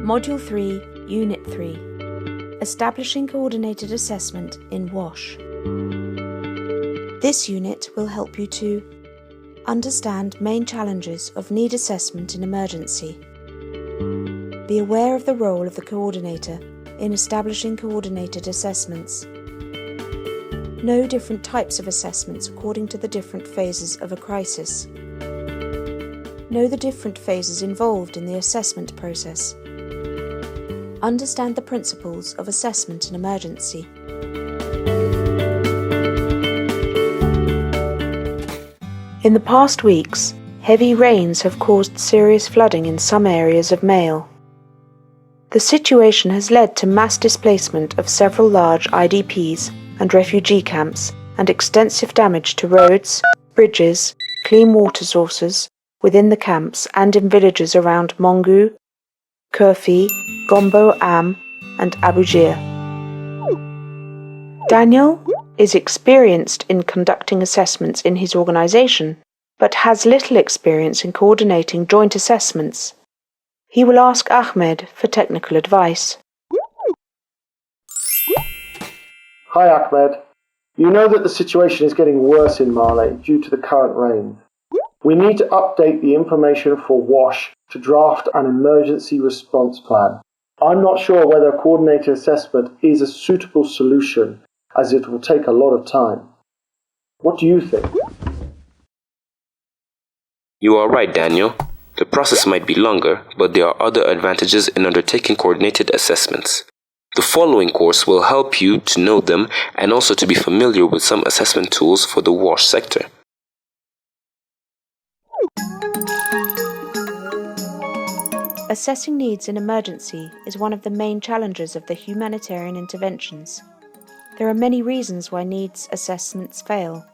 Module 3, Unit 3, Establishing Coordinated Assessment in WASH. This unit will help you to understand main challenges of need assessment in emergency, be aware of the role of the coordinator in establishing coordinated assessments, know different types of assessments according to the different phases of a crisis, know the different phases involved in the assessment process, understand the principles of assessment in emergency. In the past weeks, heavy rains have caused serious flooding in some areas of Mail. The situation has led to mass displacement of several large IDPs and refugee camps and extensive damage to roads, bridges, clean water sources within the camps and in villages around Mongu, Kurfi, Gombo Am and Abu Jir. Daniel is experienced in conducting assessments in his organisation, but has little experience in coordinating joint assessments. He will ask Ahmed for technical advice. Hi Ahmed. You know that the situation is getting worse in Mali due to the current rains. We need to update the information for WASH to draft an emergency response plan. I'm not sure whether a coordinated assessment is a suitable solution, as it will take a lot of time. What do you think? You are right, Daniel. The process might be longer, but there are other advantages in undertaking coordinated assessments. The following course will help you to know them and also to be familiar with some assessment tools for the WASH sector. Assessing needs in emergency is one of the main challenges of the humanitarian interventions. There are many reasons why needs assessments fail.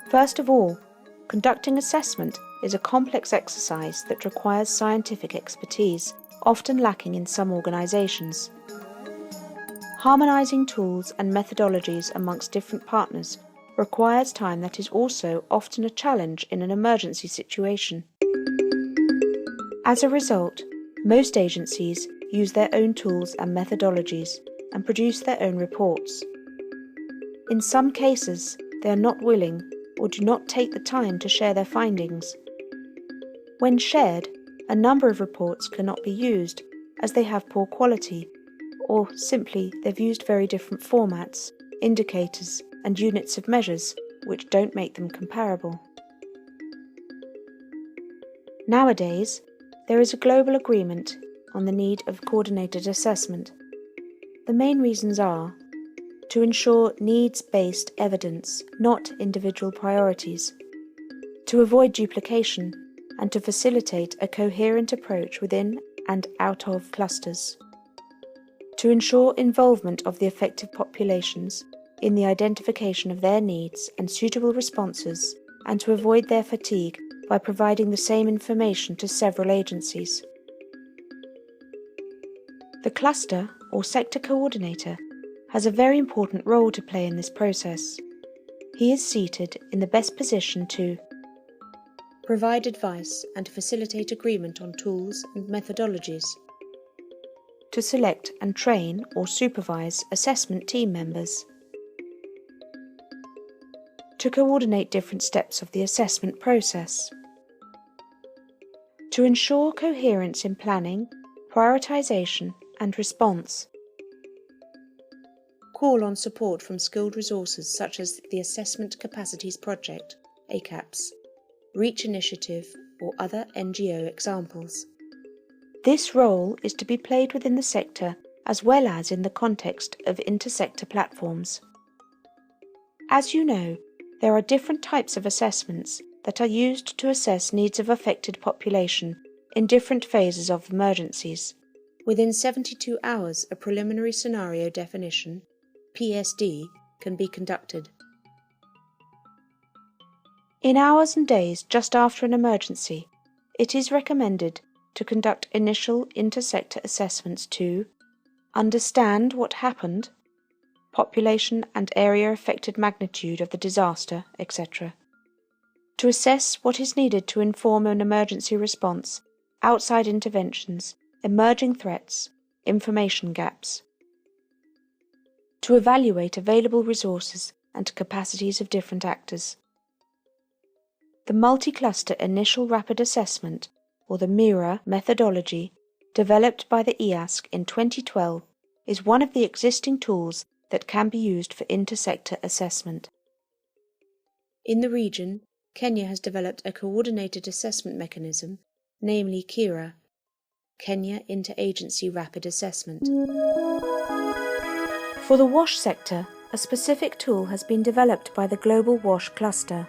First of all, conducting assessment is a complex exercise that requires scientific expertise, often lacking in some organisations. Harmonising tools and methodologies amongst different partners requires time that is also often a challenge in an emergency situation. As a result, most agencies use their own tools and methodologies and produce their own reports. In some cases, they are not willing or do not take the time to share their findings. When shared, a number of reports cannot be used as they have poor quality, or simply they've used very different formats, indicators and units of measures which don't make them comparable. Nowadays, there is a global agreement on the need of coordinated assessment. The main reasons are to ensure needs-based evidence, not individual priorities, to avoid duplication, and to facilitate a coherent approach within and out of clusters, to ensure involvement of the affected populations in the identification of their needs and suitable responses, and to avoid their fatigue by providing the same information to several agencies. The cluster or sector coordinator has a very important role to play in this process. He is seated in the best position to provide advice and to facilitate agreement on tools and methodologies, to select and train or supervise assessment team members, to coordinate different steps of the assessment process, to ensure coherence in planning, prioritisation and response, call on support from skilled resources such as the Assessment Capacities Project, ACAPS, REACH Initiative or other NGO examples. This role is to be played within the sector as well as in the context of intersector platforms. As you know, there are different types of assessments that are used to assess needs of affected population in different phases of emergencies. Within 72 hours, a preliminary scenario definition, PSD, can be conducted. In hours and days just after an emergency, it is recommended to conduct initial intersector assessments to understand what happened, population and area affected magnitude of the disaster, etc. To assess what is needed to inform an emergency response, outside interventions, emerging threats, information gaps. To evaluate available resources and capacities of different actors. The multi-cluster initial rapid assessment, or the MIRA methodology, developed by the EASC in 2012, is one of the existing tools that can be used for intersector assessment. In the region, Kenya has developed a coordinated assessment mechanism, namely KIRA, Kenya Interagency Rapid Assessment. For the WASH sector, a specific tool has been developed by the Global WASH Cluster,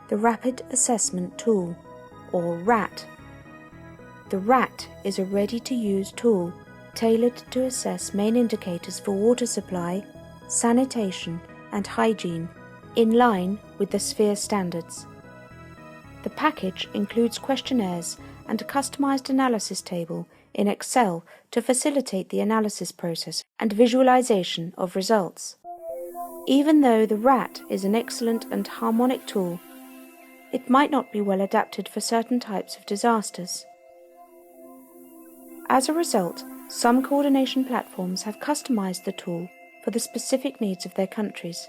the Rapid Assessment Tool, or RAT. The RAT is a ready-to-use tool tailored to assess main indicators for water supply, sanitation and hygiene in line with the Sphere standards. The package includes questionnaires and a customized analysis table in Excel to facilitate the analysis process and visualization of results. Even though the RAT is an excellent and harmonic tool, it might not be well adapted for certain types of disasters. As a result, some coordination platforms have customized the tool for the specific needs of their countries.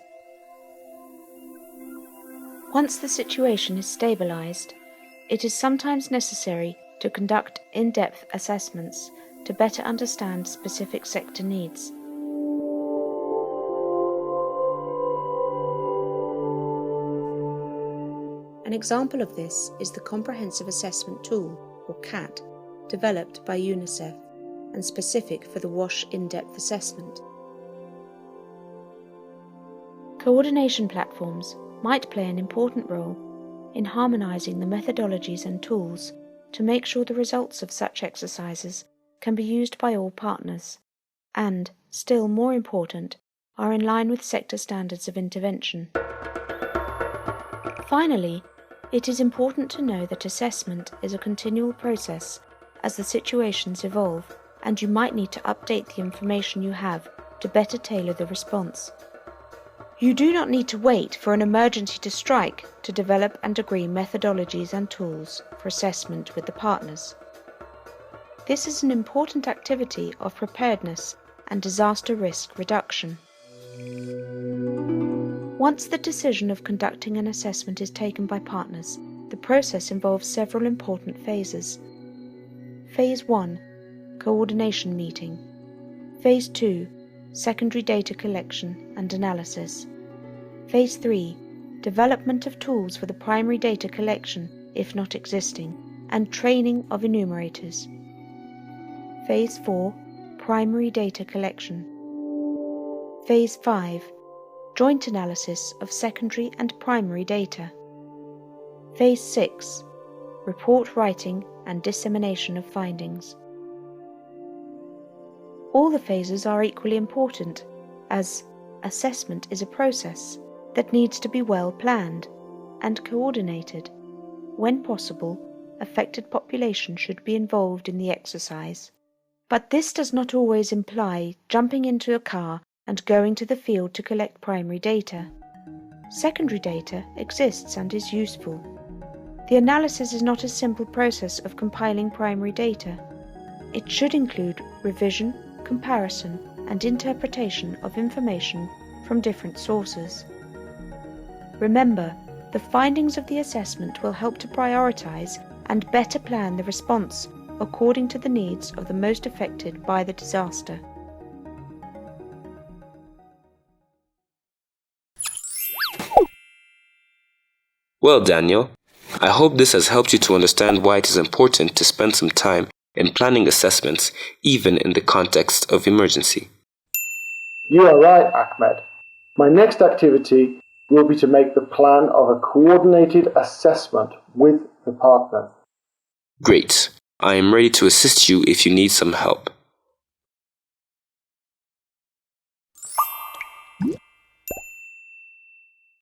Once the situation is stabilized, it is sometimes necessary to conduct in-depth assessments to better understand specific sector needs. An example of this is the Comprehensive Assessment Tool, or CAT, developed by UNICEF and specific for the WASH in-depth assessment. Coordination platforms might play an important role in harmonizing the methodologies and tools to make sure the results of such exercises can be used by all partners and, still more important, are in line with sector standards of intervention. Finally, it is important to know that assessment is a continual process as the situations evolve, and you might need to update the information you have to better tailor the response. You do not need to wait for an emergency to strike to develop and agree methodologies and tools for assessment with the partners. This is an important activity of preparedness and disaster risk reduction. Once the decision of conducting an assessment is taken by partners, the process involves several important phases. Phase 1, Coordination Meeting. Phase 2, Secondary Data Collection and Analysis. Phase 3, Development of tools for the primary data collection, if not existing, and training of enumerators. Phase 4, Primary Data Collection. Phase 5, Joint analysis of secondary and primary data. Phase 6, Report writing and dissemination of findings. All the phases are equally important, as assessment is a process that needs to be well planned and coordinated. When possible, affected population should be involved in the exercise. But this does not always imply jumping into a car and going to the field to collect primary data. Secondary data exists and is useful. The analysis is not a simple process of compiling primary data. It should include revision, comparison, and interpretation of information from different sources. Remember, the findings of the assessment will help to prioritize and better plan the response according to the needs of the most affected by the disaster. Well, Daniel, I hope this has helped you to understand why it is important to spend some time in planning assessments, even in the context of emergency. You are right, Ahmed. My next activity will be to make the plan of a coordinated assessment with the partner. Great. I am ready to assist you if you need some help.